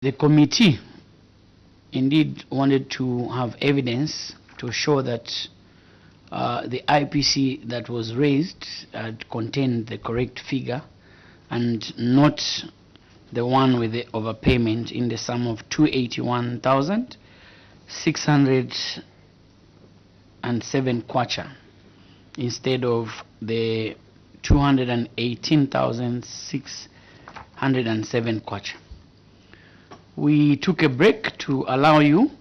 The committee indeed wanted to have evidence to show that the IPC that was raised contained the correct figure and not the one with the overpayment in the sum of 281,607 kwacha instead of the 218,607 kwacha. We took a break to allow you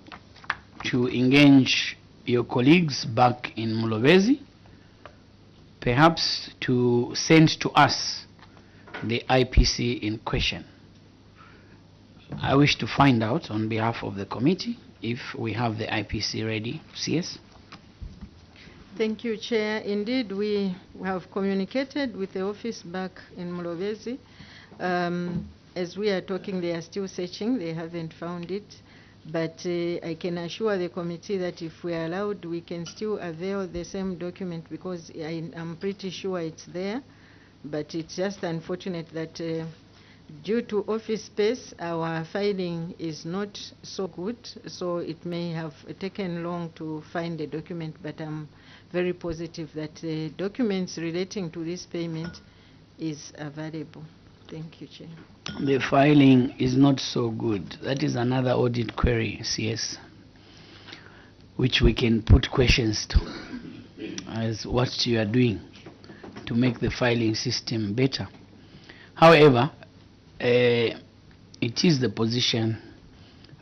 to engage your colleagues back in MULOBEZI, perhaps to send to us the IPC in question. I wish to find out on behalf of the committee if we have the IPC ready. CS? Thank you, Chair. Indeed, we have communicated with the office back in MULOBEZI. As we are talking, they are still searching. They haven't found it. But I can assure the committee that if we are allowed, we can still avail the same document because I'm pretty sure it's there. But it's just unfortunate that due to office space, our filing is not so good. So it may have taken long to find the document, but I'm very positive that the documents relating to this payment is available. Thank you, Chair. The filing is not so good. That is another audit query, CS, which we can put questions to as what you are doing to make the filing system better. However, it is the position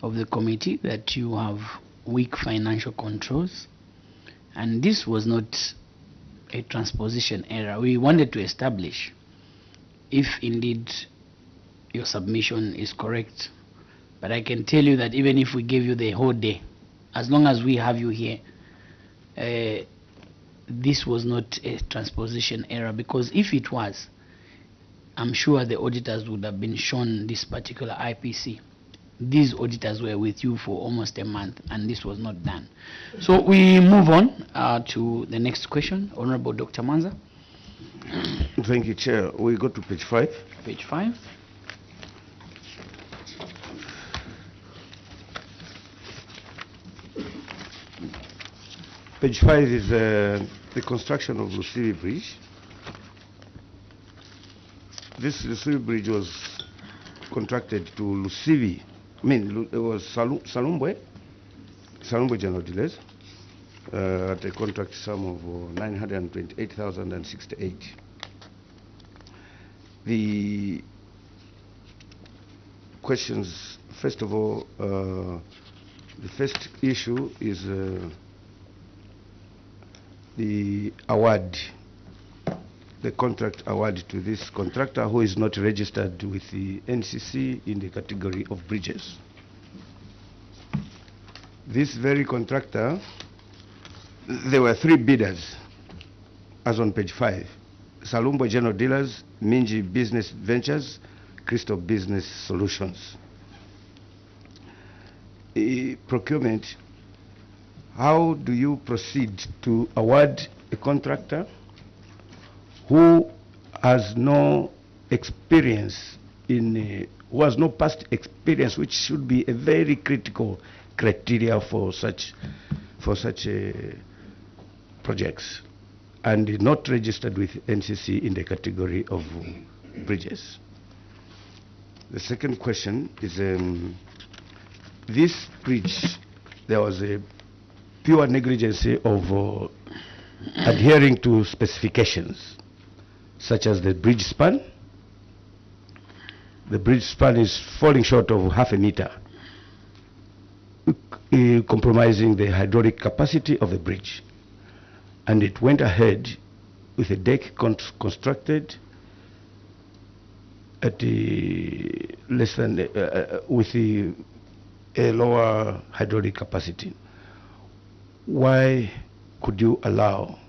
of the committee that you have weak financial controls, and this was not a transposition error. We wanted to establish if indeed your submission is correct. But I can tell you that even if we gave you the whole day, as long as we have you here, this was not a transposition error, because if it was, I'm sure the auditors would have been shown this particular IPC. These auditors were with you for almost a month, and this was not done. So we move on to the next question. Honorable Dr. Manza. Thank you, Chair. We go to page 5. Page 5. Page 5 is the construction of Lusivi Bridge. This Lusivi Bridge was contracted to Lusivi. It was Salumbwe General Dealers at a contract sum of 928,068. The questions, first of all, the first issue is the award, the contract award to this contractor who is not registered with the NCC in the category of bridges. This very contractor, there were 3 bidders, as on page 5. Salumbo General Dealers, Minji Business Ventures, Crystal Business Solutions. Procurement, how do you proceed to award a contractor who has no experience who has no past experience, which should be a very critical criteria for such projects, and not registered with NCC in the category of bridges? The second question is, this bridge, there was a pure negligence of adhering to specifications, such as the bridge span. The bridge span is falling short of half a meter, compromising the hydraulic capacity of the bridge. And it went ahead with a deck constructed at less than with a lower hydraulic capacity. Why could you allow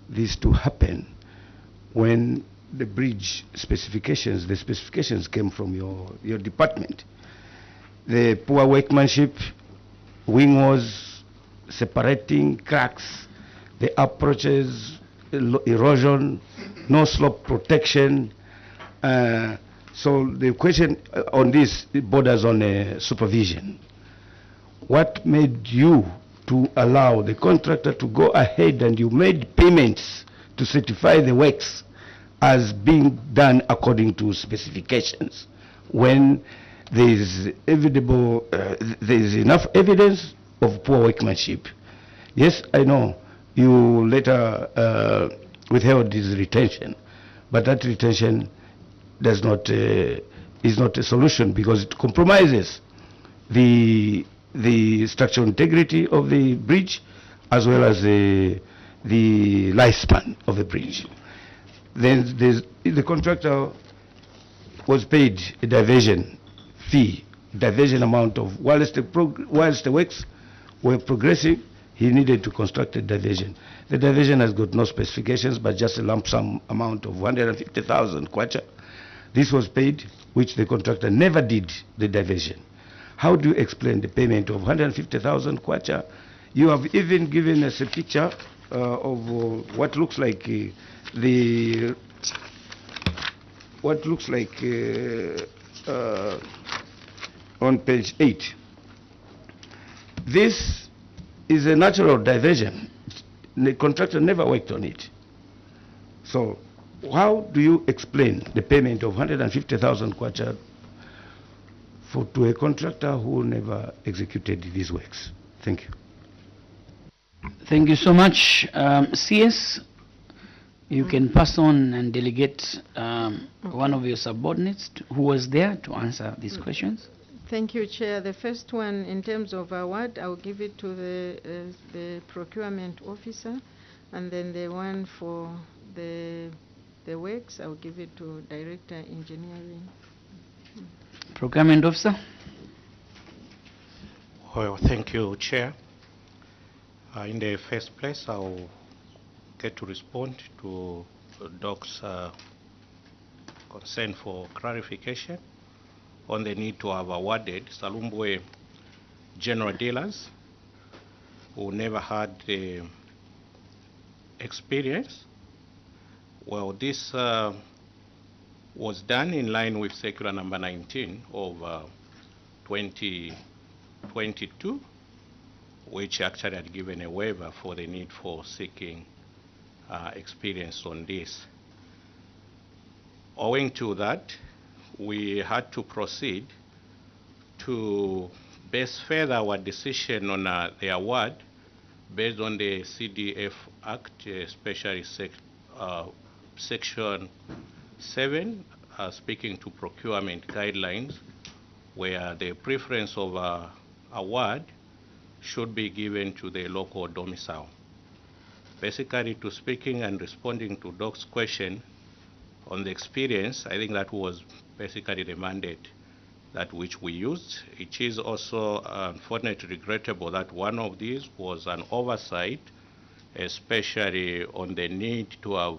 this to happen when the bridge specifications, the specifications came from your department? The poor workmanship, wing walls separating, cracks, the approaches, erosion, no slope protection, So the question on this borders on supervision. What made you to allow the contractor to go ahead and you made payments to certify the works as being done according to specifications when there is enough evidence of poor workmanship? Yes, I know you later withheld his retention, but that retention does not is not a solution because it compromises the structural integrity of the bridge as well as the lifespan of the bridge. Then the contractor was paid a diversion fee, diversion amount of whilst the works were progressing, he needed to construct a diversion. The diversion has got no specifications but just a lump sum amount of 150,000 kwacha. This was paid, which the contractor never did the diversion. How do you explain the payment of 150,000 kwacha? You have even given us a picture of what looks like on page 8. This is a natural diversion. The contractor never worked on it. So how do you explain the payment of 150,000 kwacha to a contractor who never executed these works? Thank you. Thank you so much. CS, you can pass on and delegate one of your subordinates who was there to answer these questions. Thank you, Chair. The first one, in terms of award, I'll give it to the procurement officer, and then the one for the works, I'll give it to Director Engineering. Procurement officer. Well, thank you, Chair. In the first place, I'll get to respond to Doc's concern for clarification on the need to have awarded Salumbwe general dealers who never had experience. Well, this was done in line with circular number 19 of 2022, which actually had given a waiver for the need for seeking experience on this. Owing to that, we had to proceed to base further our decision on the award based on the CDF Act, especially Section 7, speaking to procurement guidelines, where the preference of award should be given to the local domicile. Basically, to speaking and responding to Doc's question on the experience, I think that was basically the mandate that which we used. It is also unfortunately regrettable that one of these was an oversight, especially on the need to have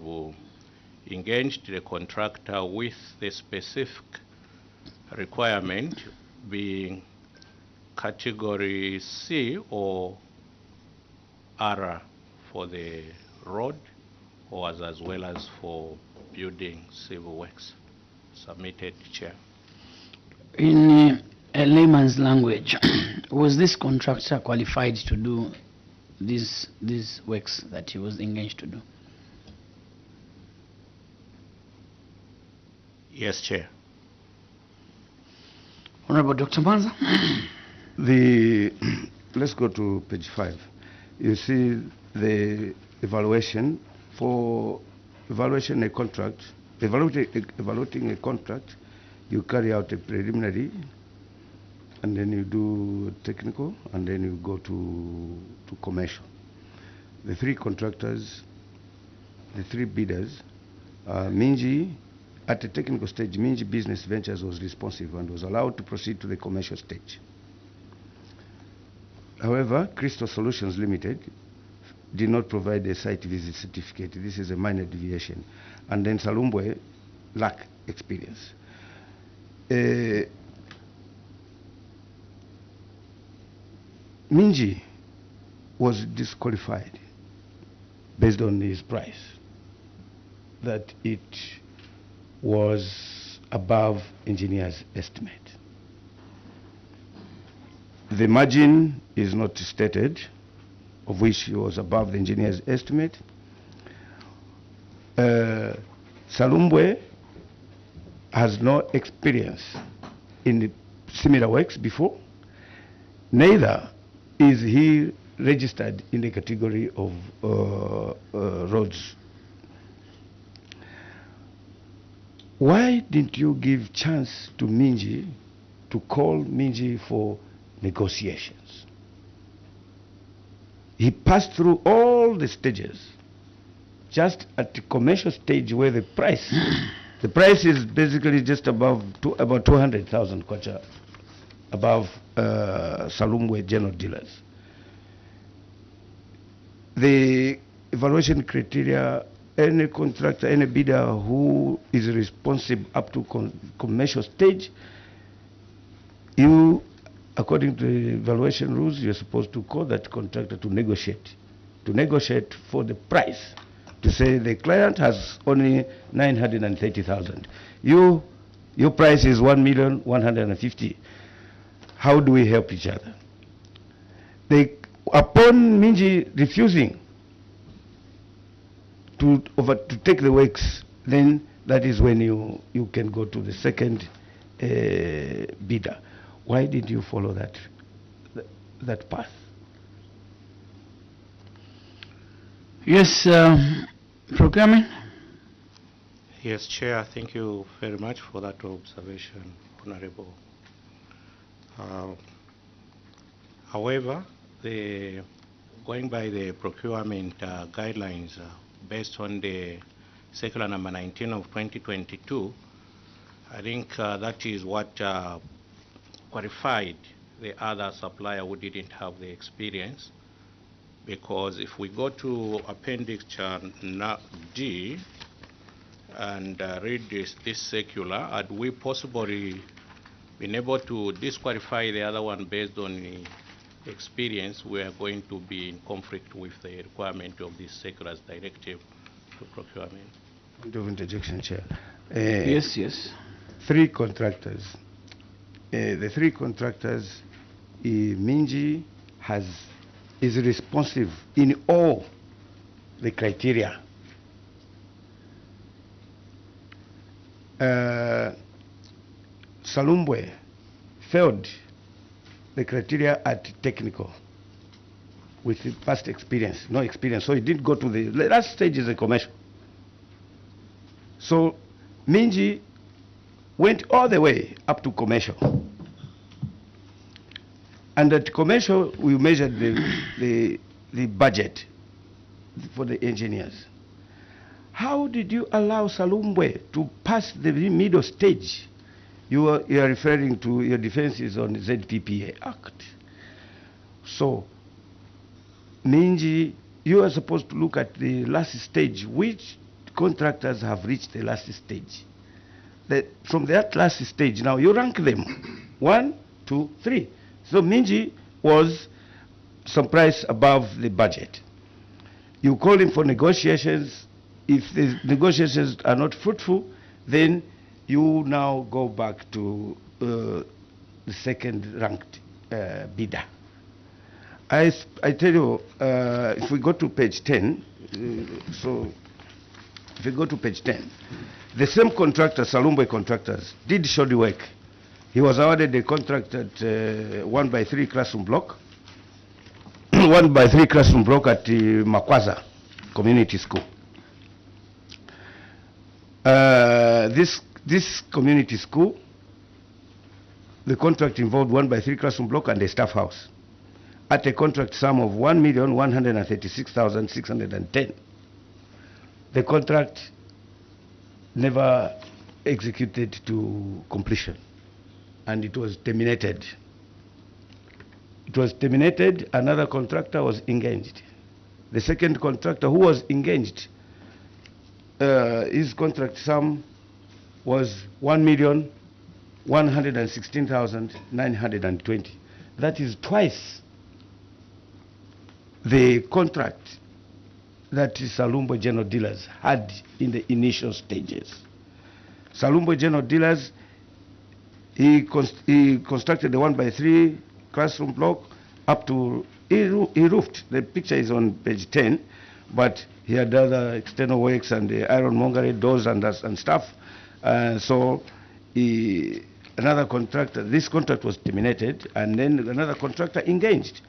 engaged the contractor with the specific requirement being category C or R for the road, or as well as for building civil works. Submitted, Chair. In a layman's language, was this contractor qualified to do these works that he was engaged to do? Yes, Chair. Honorable Dr. Manza. Let's go to page 5. You see the evaluation for evaluating a contract, you carry out a preliminary, and then you do technical, and then you go to commercial. The three contractors, the three bidders, Minji, at the technical stage, Minji Business Ventures was responsive and was allowed to proceed to the commercial stage. However, Crystal Solutions Limited did not provide a site visit certificate. This is a minor deviation. And then Salumbwe lacked experience. Minji was disqualified based on his price, that it was above engineer's estimate. The margin is not stated, of which he was above the engineer's estimate. Salumbwe has no experience in similar works before, neither is he registered in the category of roads. Why didn't you give chance to Minji to call Minji for negotiations? He passed through all the stages. Just at the commercial stage where the price is basically just above about 200,000 kwacha above Salumbwe general dealers. The evaluation criteria, any contractor, any bidder who is responsive up to commercial stage, you, according to the evaluation rules, you're supposed to call that contractor to negotiate for the price, to say the client has only 930,000. Your price is 1,150,000. How do we help each other? Upon Minji refusing to take the works, then that is when you can go to the second bidder. Why did you follow that path? Yes, procurement. Yes, Chair, thank you very much for that observation, Honorable. However, going by the procurement guidelines based on the circular number 19 of 2022, I think that is what qualified the other supplier who didn't have the experience. Because if we go to Appendix D and read this circular, had we possibly been able to disqualify the other one based on the experience, we are going to be in conflict with the requirement of this circular's directive to procurement. Point of interjection, Chair. Yes. Three contractors. The three contractors, Minji is responsive in all the criteria. Salumbwe failed the criteria at technical with the past experience, no experience, so he didn't go to the last stage is a commercial. So Minji went all the way up to commercial. And at commercial, we measured the budget for the engineers. How did you allow Salumbwe to pass the middle stage? You are referring to your defenses on the ZPPA Act. So, Minji, you are supposed to look at the last stage. Which contractors have reached the last stage? From that last stage, now you rank them. 1, 2, 3. So Minji was some price above the budget. You call him for negotiations. If the negotiations are not fruitful, then you now go back to the second ranked bidder. I tell you, if we go to page 10, if you go to page 10, the same contractor, Salumbwe contractors, did shoddy work. He was awarded the contract at 1x3 classroom block, 1x3 classroom block at the Makwaza Community School. This community school, the contract involved 1x3 classroom block and a staff house at a contract sum of 1,136,610. The contract never executed to completion, and it was terminated. It was terminated, another contractor was engaged. The second contractor who was engaged, his contract sum was 1,116,920. That is twice the contract that Salumbwe General Dealers had in the initial stages. Salumbo General Dealers, he constructed the 1x3 classroom block up to, he roofed. The picture is on page 10, but he had other external works and the ironmongery, doors and stuff. So another contractor, this contract was terminated, and then another contractor engaged.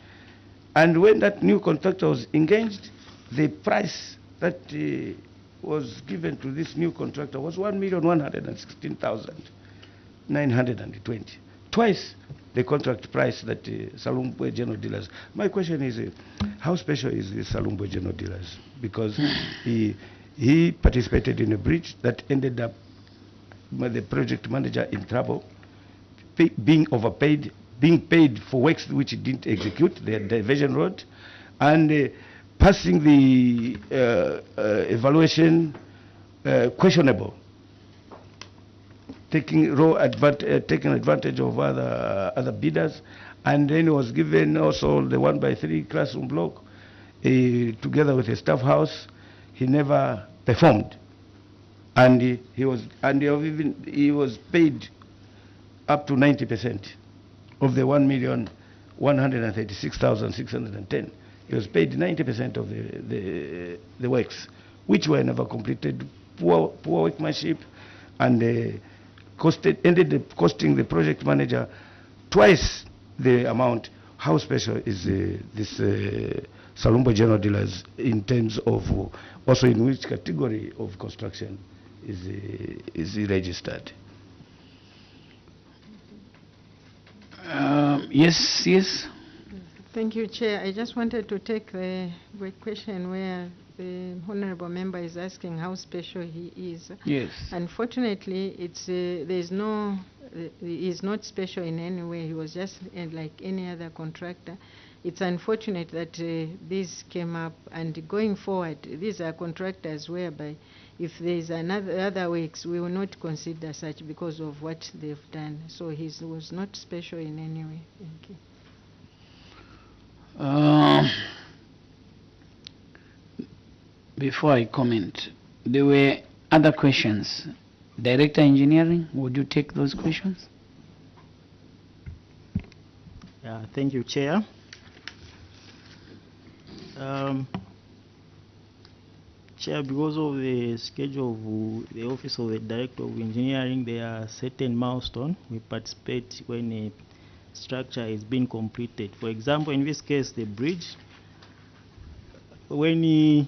And when that new contractor was engaged, the price that was given to this new contractor was 1,116,920, twice the contract price that Salumbo General Dealers. My question is, how special is this Salumbo General Dealers? Because he participated in a breach that ended up with the project manager in trouble, being overpaid, being paid for works which he didn't execute, the diversion road, and passing the evaluation questionable, taking advantage of other bidders, and then he was given also the 1x3 classroom block together with a staff house. He never performed, and he was paid up to 90% of the 1,136,610. He was paid 90% of the works, which were never completed, poor workmanship, and ended up costing the project manager twice the amount. How special is this Salumbo General Dealers in terms of also in which category of construction is he registered? Yes. Thank you, Chair. I just wanted to take the question where the honourable member is asking how special he is. Yes. Unfortunately, he is not special in any way. He was just like any other contractor. It's unfortunate that this came up, and going forward, these are contractors whereby if there is other works, we will not consider such because of what they've done. So he was not special in any way. Thank you. Before I comment, there were other questions. Director Engineering, would you take those questions? Yeah, thank you, Chair. Chair, because of the schedule of the Office of the Director of Engineering, there are certain milestones we participate when a structure is being completed. For example, in this case, the bridge, when the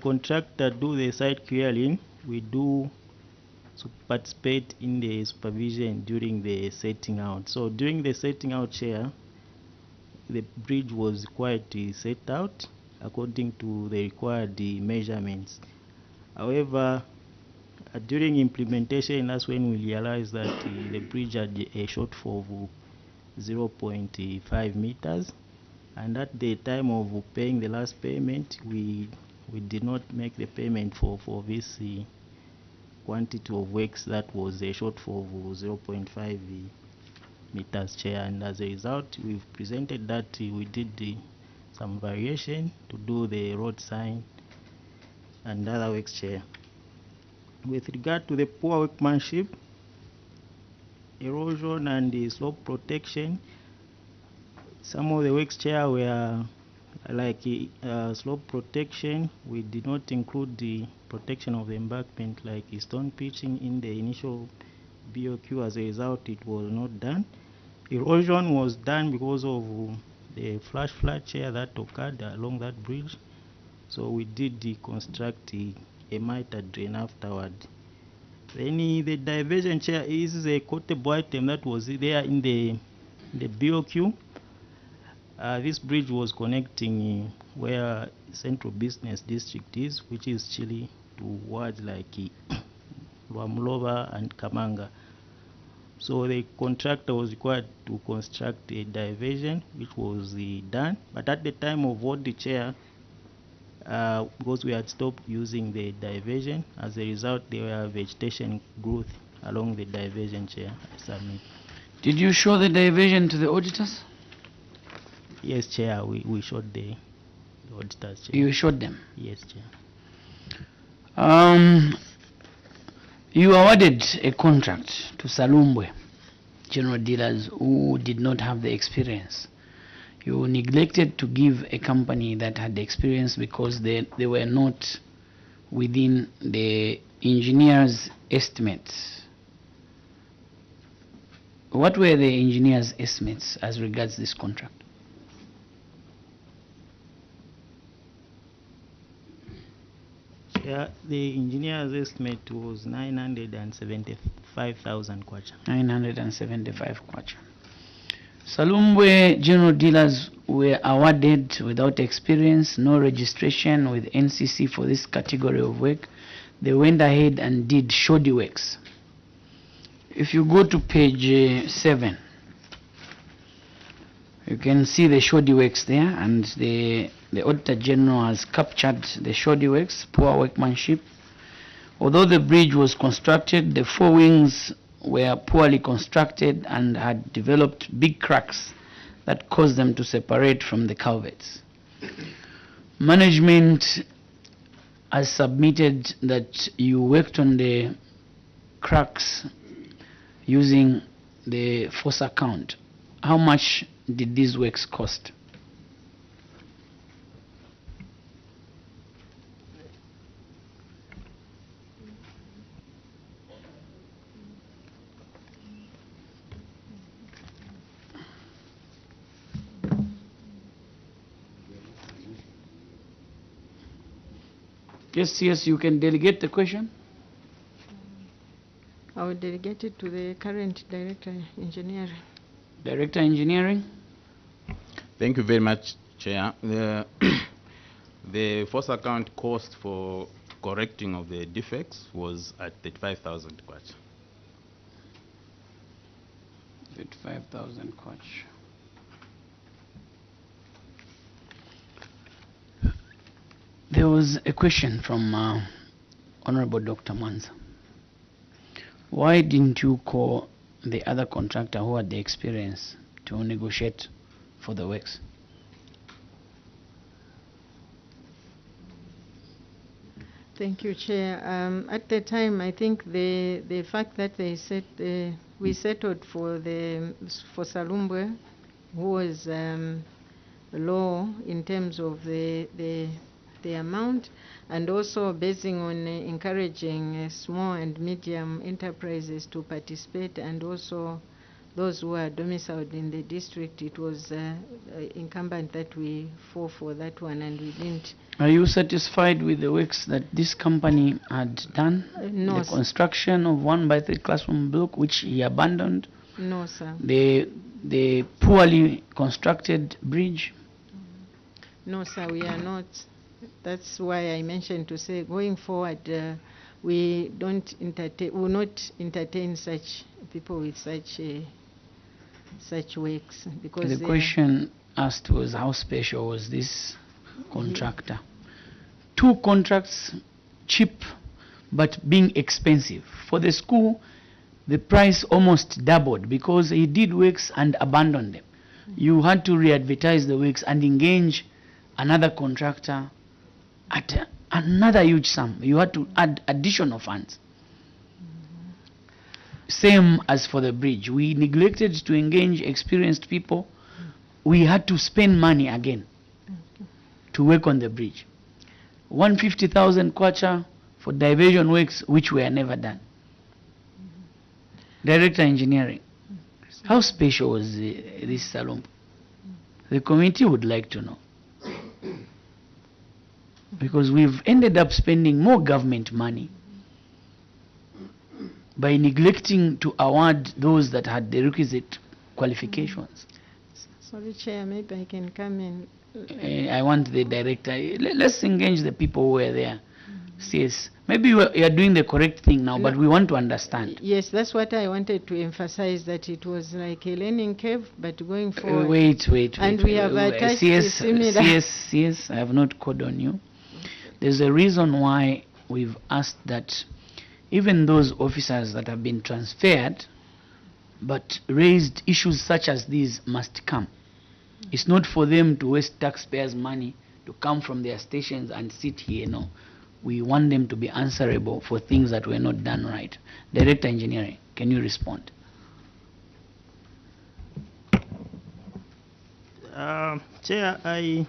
contractor do the site clearing, we do participate in the supervision during the setting out. So during the setting out, Chair, the bridge was required to set out according to the required measurements. However, during implementation, that's when we realized that the bridge had a shortfall of 0.5 meters, and at the time of paying the last payment, we did not make the payment for this quantity of works that was a shortfall of 0.5 meters, Chair, and as a result, we've presented that we did some variation to do the road sign and other works, Chair. With regard to the poor workmanship, erosion and the slope protection, some of the works, Chair, were like slope protection. We did not include the protection of the embankment like stone pitching in the initial BOQ. As a result, it was not done. Erosion was done because of the flash flood, Chair, that occurred along that bridge. So we did construct a mitre drain afterward. Then the diversion, Chair, is a quotable item that was there in the BOQ. This bridge was connecting where Central Business District is, which is Chile, towards like Luamulova and Kamanga. So the contractor was required to construct a diversion, which was done. But at the time of vote, the Chair, because we had stopped using the diversion, as a result, there were vegetation growth along the diversion, Chair. I submit. Did you show the diversion to the auditors? Yes, Chair, we showed the auditors, Chair. You showed them? Yes, Chair. You awarded a contract to Salumbwe general dealers who did not have the experience. You neglected to give a company that had the experience because they were not within the engineer's estimates. What were the engineer's estimates as regards this contract? Yeah, the engineer's estimate was 975,000 kwacha. 975 kwacha. Salumbwe general dealers were awarded without experience, no registration with NCC for this category of work. They went ahead and did shoddy works. If you go to page 7, you can see the shoddy works there, and the Auditor General has captured the shoddy works, poor workmanship. Although the bridge was constructed, the four wings were poorly constructed and had developed big cracks that caused them to separate from the culverts. Management has submitted that you worked on the cracks using the force account. How much did these works cost? Yes, you can delegate the question. I will delegate it to the current Director Engineering. Director Engineering. Thank you very much, Chair. The force account cost for correcting of the defects was at 35,000 kwacha. 35,000 kwacha. There was a question from Honorable Dr. Manza. Why didn't you call the other contractor who had the experience to negotiate for the works? Thank you, Chair. At the time, I think the fact that they said we settled for Salumbwe, who was low in terms of the amount, and also basing on encouraging small and medium enterprises to participate, and also those who are domiciled in the district, it was incumbent that we fall for that one, and we didn't. Are you satisfied with the works that this company had done? No, the sir. construction of 1x3 classroom block, which he abandoned? No, sir. The poorly constructed bridge? No, sir, we are not. That's why I mentioned to say going forward, we will not entertain such people with such works, because The question asked was how special was this contractor? Two contracts, cheap but being expensive. For the school, the price almost doubled because he did works and abandoned them. You had to re-advertise the works and engage another contractor at another huge sum. You had to add additional funds. Same as for the bridge. We neglected to engage experienced people. We had to spend money again to work on the bridge. 150,000 kwacha for diversion works which were never done. Director Engineering. How special was this Salombo? The committee would like to know. Because we've ended up spending more government money by neglecting to award those that had the requisite qualifications. Sorry, Chair, maybe I can come in. I want the director. Let's engage the people who were there. Yes, maybe you are doing the correct thing now, but we want to understand. Yes, that's what I wanted to emphasize, that it was like a learning curve, but going forward. Wait. And we have attached similar. Yes, I have not called on you. There's a reason why we've asked that even those officers that have been transferred but raised issues such as these must come. It's not for them to waste taxpayers' money to come from their stations and sit here. No. we want them to be answerable for things that were not done right. Director Engineering, can you respond? Chair, I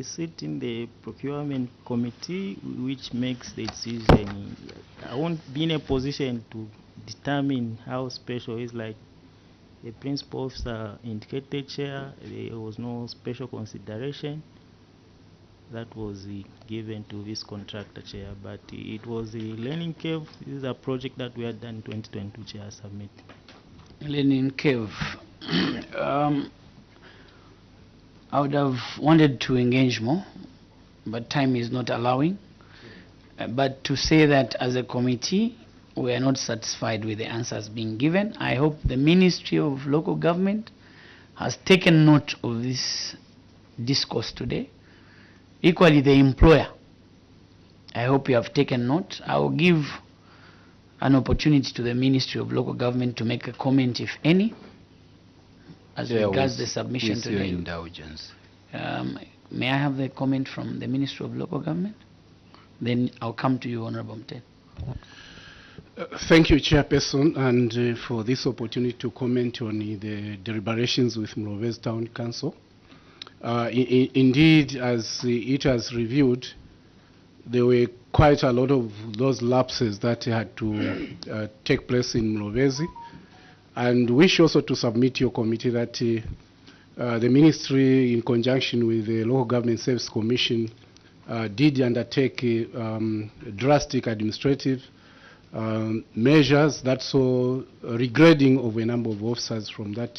sit in the procurement committee which makes the decision. I won't be in a position to determine how special is, like the principal officer indicated, Chair. There was no special consideration that was given to this contractor, Chair, but it was a learning curve. This is a project that we had done in 2022, Chair, submit. Learning curve. I would have wanted to engage more, but time is not allowing. But to say that as a committee, we are not satisfied with the answers being given. I hope the Ministry of Local Government has taken note of this discourse today. Equally, the employer, I hope you have taken note. I will give an opportunity to the Ministry of Local Government to make a comment, if any, as regards the submission with today. your indulgence. May I have the comment from the Ministry of Local Government? Then I'll come to you, Honorable Mten. Thank you, Chairperson, and for this opportunity to comment on the deliberations with MULOBEZI Town Council. Indeed, as it has reviewed, there were quite a lot of those lapses that had to take place in MULOBEZI. And wish also to submit to your committee that the ministry, in conjunction with the Local Government Service Commission, did undertake drastic administrative measures that saw regrading of a number of officers from that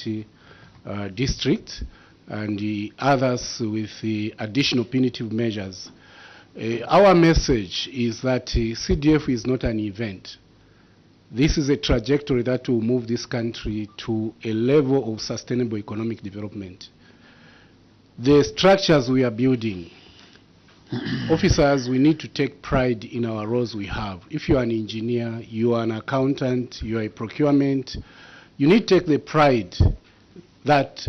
district, and the others with the additional punitive measures. Our message is that CDF is not an event. This is a trajectory that will move this country to a level of sustainable economic development. The structures we are building, officers, we need to take pride in our roles we have. If you are an engineer, you are an accountant, you are a procurement, you need to take the pride that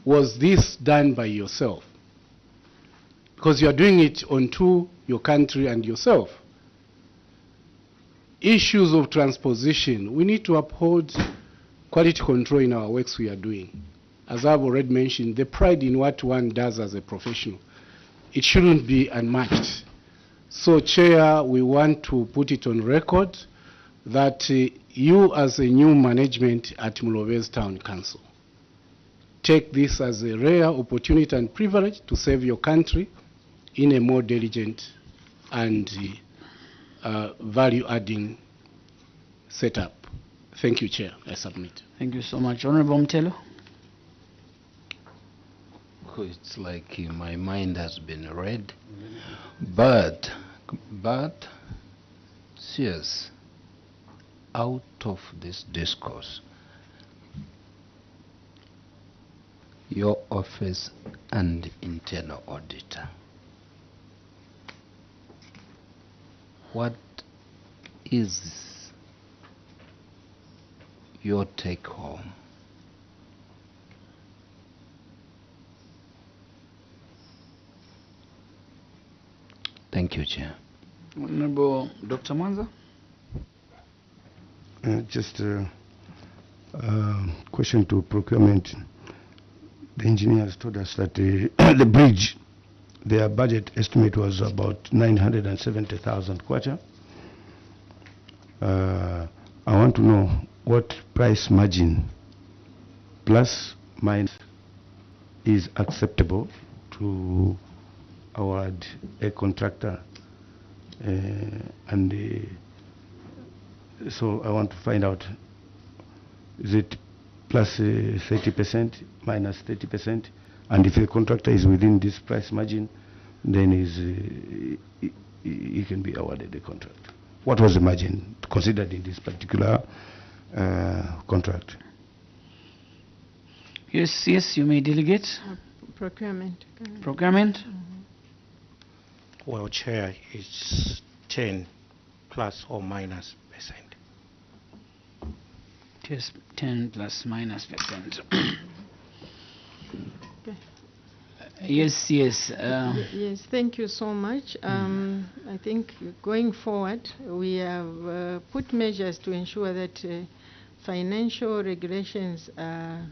was this done by yourself, because you are doing it onto your country and yourself. Issues of transposition, we need to uphold quality control in our works we are doing. As I've already mentioned, the pride in what one does as a professional, it shouldn't be unmatched. So, Chair, we want to put it on record that you, as a new management at MULOBEZI Town Council, take this as a rare opportunity and privilege to serve your country in a more diligent and value-adding setup. Thank you, Chair. I submit. Thank you so much. Honorable Mtelo. It's like my mind has been read, but serious, out of this discourse, your office and internal auditor, what is your take home? Thank you, Chair. Honorable Dr. Mwanza. Just a question to procurement. The engineers told us that the bridge, their budget estimate was about 970,000 kwacha. I want to know what price margin plus minus is acceptable to award a contractor, so I want to find out, is it plus 30%, minus 30%, and if the contractor is within this price margin, then he can be awarded the contract. What was the margin considered in this particular contract? Yes, you may delegate. Procurement. Procurement. Well, Chair, it's 10 plus or minus percent. Just 10 plus minus %. Okay. Yes, yes. Yes, thank you so much. I think going forward, we have put measures to ensure that financial regulations are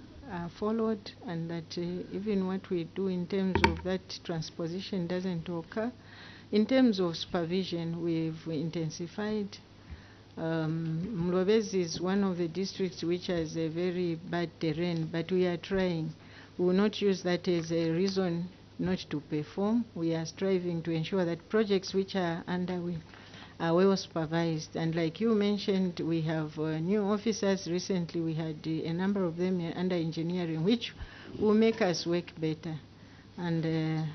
followed, and that even what we do in terms of that transposition doesn't occur. In terms of supervision, we've intensified. MULOBEZI is one of the districts which has a very bad terrain, but we are trying. We will not use that as a reason not to perform. We are striving to ensure that projects which are underway are well supervised. And like you mentioned, we have new officers. Recently, we had a number of them under engineering, which will make us work better. And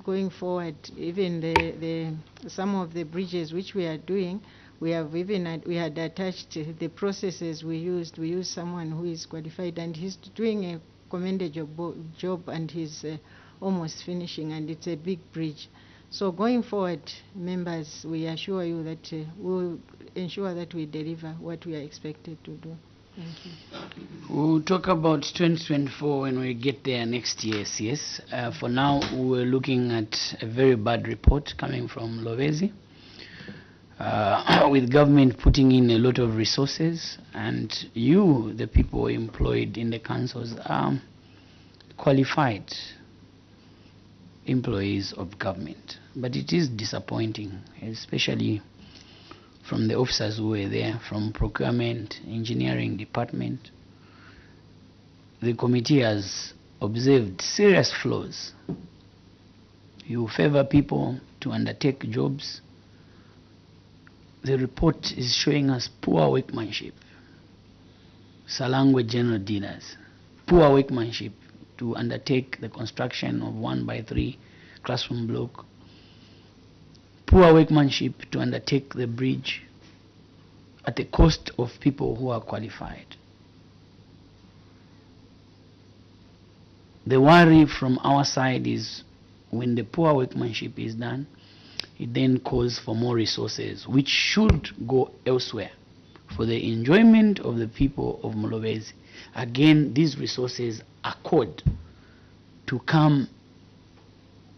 going forward, even some of the bridges which we are doing, we had attached the processes we used. We used someone who is qualified, and he's doing a commendable job, and he's almost finishing, and it's a big bridge. So going forward, members, we assure you that we'll ensure that we deliver what we are expected to do. Thank you. We'll talk about 2024 when we get there next year, yes. For now, we're looking at a very bad report coming from MULOBEZI, with government putting in a lot of resources, and you, the people employed in the councils, are qualified employees of government. But it is disappointing, especially from the officers who were there, from procurement, engineering department. The committee has observed serious flaws. You favor people to undertake jobs. The report is showing us poor workmanship. Salangwe general dealers, poor workmanship to undertake the construction of 1x3 classroom block. Poor workmanship to undertake the bridge at the cost of people who are qualified. The worry from our side is when the poor workmanship is done, it then calls for more resources, which should go elsewhere for the enjoyment of the people of MULOBEZI. Again, these resources are called to come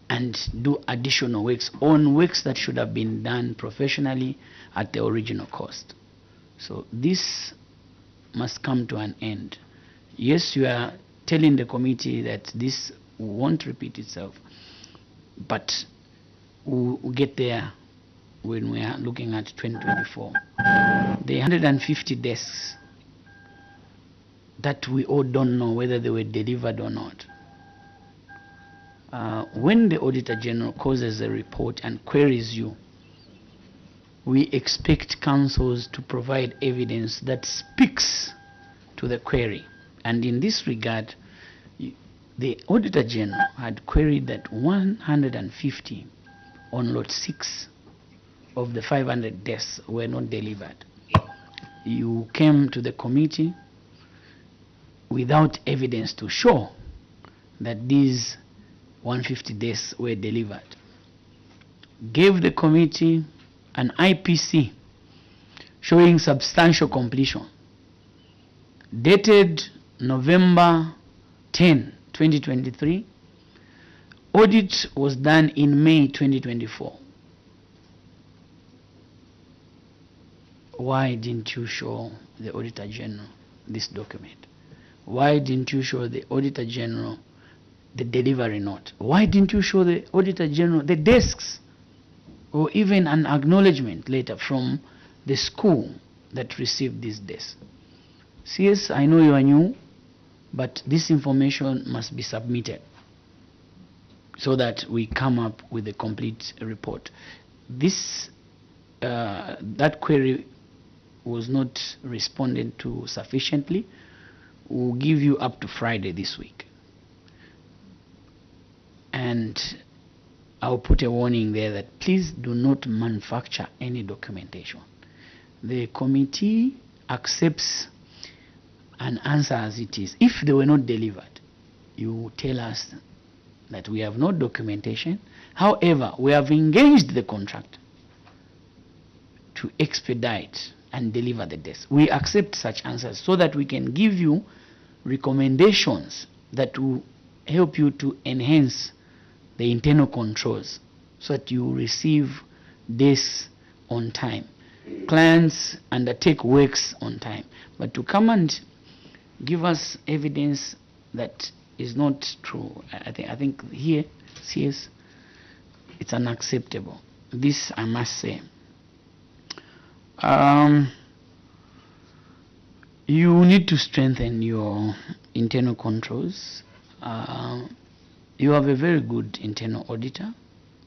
and do additional works on works that should have been done professionally at the original cost. So this must come to an end. Yes, you are telling the committee that this won't repeat itself, but we'll get there when we are looking at 2024. The 150 desks that we all don't know whether they were delivered or not. When the Auditor General causes a report and queries you, we expect councils to provide evidence that speaks to the query. And in this regard, the Auditor General had queried that 150 on lot 6 of the 500 desks were not delivered. You came to the committee without evidence to show that these 150 desks were delivered. Gave the committee an IPC showing substantial completion, dated November 10, 2023. Audit was done in May 2024. Why didn't you show the Auditor General this document? Why didn't you show the Auditor General the delivery note? Why didn't you show the Auditor General the desks, or even an acknowledgement letter from the school that received these desks? CS, I know you are new, but this information must be submitted so that we come up with a complete report. This that query was not responded to sufficiently. We'll give you up to Friday this week. And I'll put a warning there that please do not manufacture any documentation. The committee accepts an answer as it is. If they were not delivered, you tell us that we have no documentation. However, we have engaged the contract to expedite and deliver the desk. We accept such answers so that we can give you recommendations that will help you to enhance the internal controls so that you receive this on time. Clients undertake works on time. But to come and give us evidence that is not true, I think here, CS, it's unacceptable. This I must say. You need to strengthen your internal controls. You have a very good internal auditor.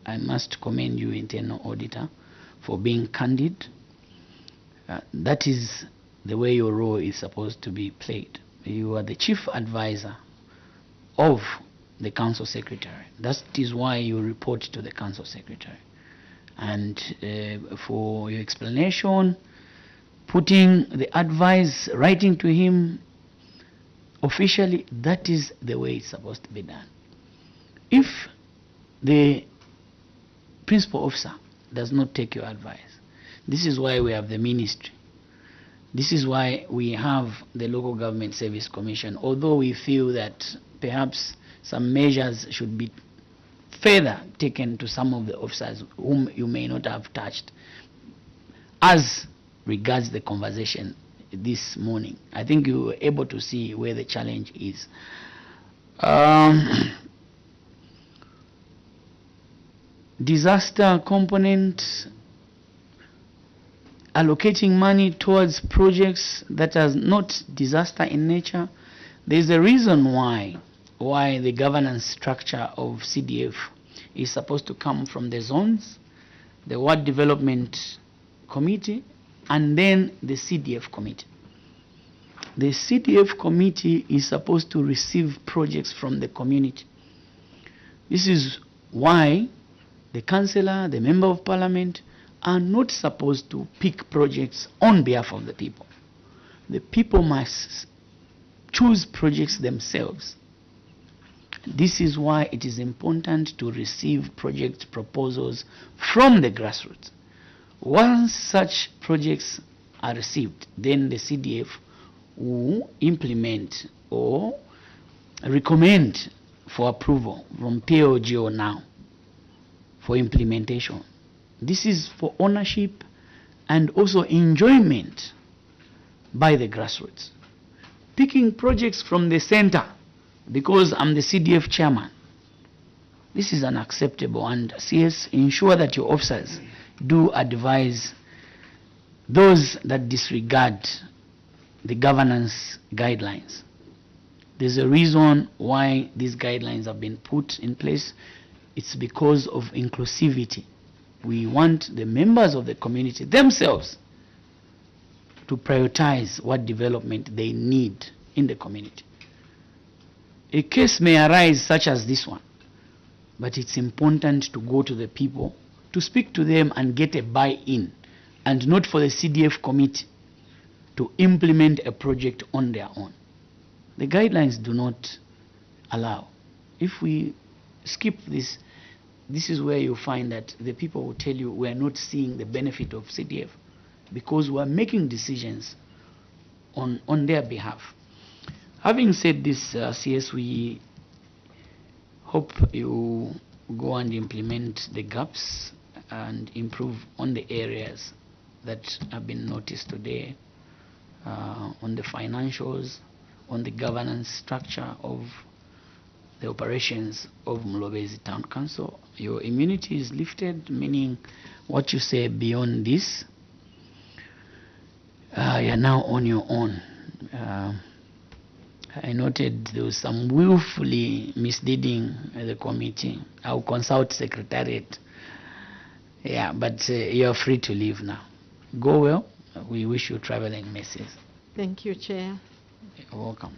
I must commend you, internal auditor, for being candid. That is the way your role is supposed to be played. You are the chief advisor of the council secretary. That is why you report to the council secretary. And for your explanation, putting the advice, writing to him officially, that is the way it's supposed to be done. If the principal officer does not take your advice, this is why we have the ministry. This is why we have the Local Government Service Commission, although we feel that perhaps some measures should be further taken to some of the officers whom you may not have touched. As regards the conversation this morning, I think you were able to see where the challenge is. Disaster component, allocating money towards projects that are not disaster in nature. There's a reason why the governance structure of CDF is supposed to come from the zones, the Ward Development Committee, and then the CDF committee. The CDF committee is supposed to receive projects from the community. This is why the councillor, the member of parliament, are not supposed to pick projects on behalf of the people. The people must choose projects themselves. This is why it is important to receive project proposals from the grassroots. Once such projects are received, then the CDF will implement or recommend for approval from PLGO now for implementation. This is for ownership and also enjoyment by the grassroots. Picking projects from the center because I'm the CDF chairman, this is unacceptable, and CS, ensure that your officers do advise those that disregard the governance guidelines. There's a reason why these guidelines have been put in place. It's because of inclusivity. We want the members of the community themselves to prioritize what development they need in the community. A case may arise such as this one, but it's important to go to the people, to speak to them and get a buy-in, and not for the CDF committee to implement a project on their own. The guidelines do not allow. If we skip this, this is where you find that the people will tell you we are not seeing the benefit of CDF because we are making decisions on their behalf. Having said this, CS, we hope you go and implement the gaps and improve on the areas that have been noticed today, on the financials, on the governance structure of the operations of MULOBEZI Town Council. Your immunity is lifted, meaning what you say beyond this, you're now on your own. I noted there was some willfully misleading the committee. I'll consult Secretariat. Yeah, but you're free to leave now. Go well. We wish you traveling mercies. Thank you, Chair. You're welcome.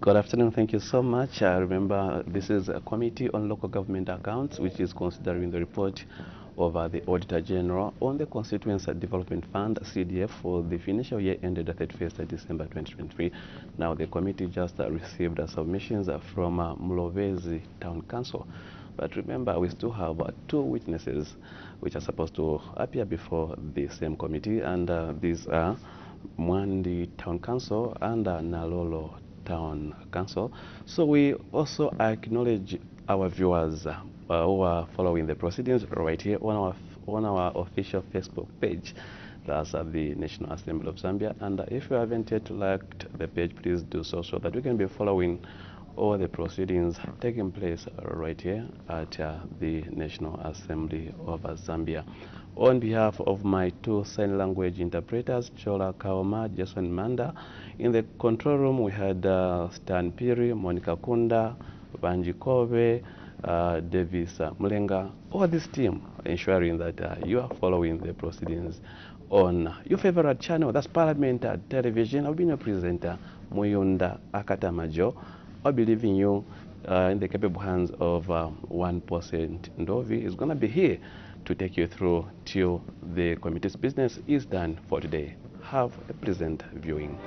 Good afternoon, thank you so much. I remember this is a committee on local government accounts which is considering the report of the Auditor General on the Constituency Development Fund, CDF, for the financial year ended 31st December 2023. Now, the committee just received submissions from MULOBEZI Town Council. But remember, we still have two witnesses which are supposed to appear before the same committee, and these are Mwandi Town Council and Nalolo Town Council. So we also acknowledge our viewers who are following the proceedings right here on our official Facebook page. That's the National Assembly of Zambia. And if you haven't yet liked the page, please do so, so that we can be following all the proceedings taking place right here at the National Assembly of Zambia. On behalf of my two sign language interpreters, Chola Kaoma, Jason Manda, in the control room we had Stan Piri, Monica Kunda, Banji Kobe, Davis Mulenga, all this team ensuring that you are following the proceedings on your favorite channel, that's Parliament Television. I've been your presenter, Muyunda Akatamajo. I believe in you in the capable hands of 1% Ndovi is going to be here to take you through till the committee's business is done for today. Have a pleasant viewing.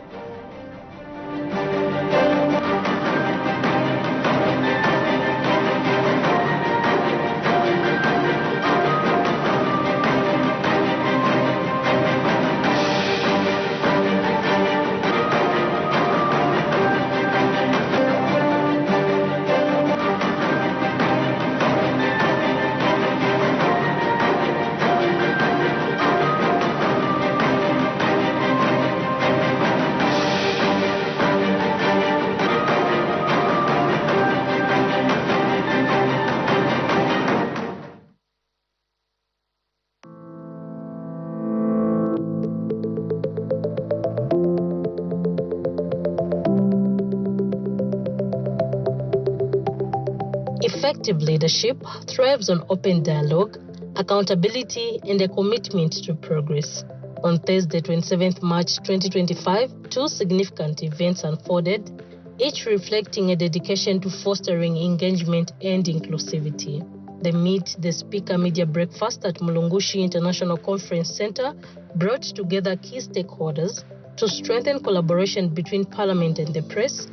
Effective leadership thrives on open dialogue, accountability, and a commitment to progress. On Thursday, 27th March 2025, two significant events unfolded, each reflecting a dedication to fostering engagement and inclusivity. The Meet the Speaker Media Breakfast at Mulungushi International Conference Center brought together key stakeholders to strengthen collaboration between Parliament and the press,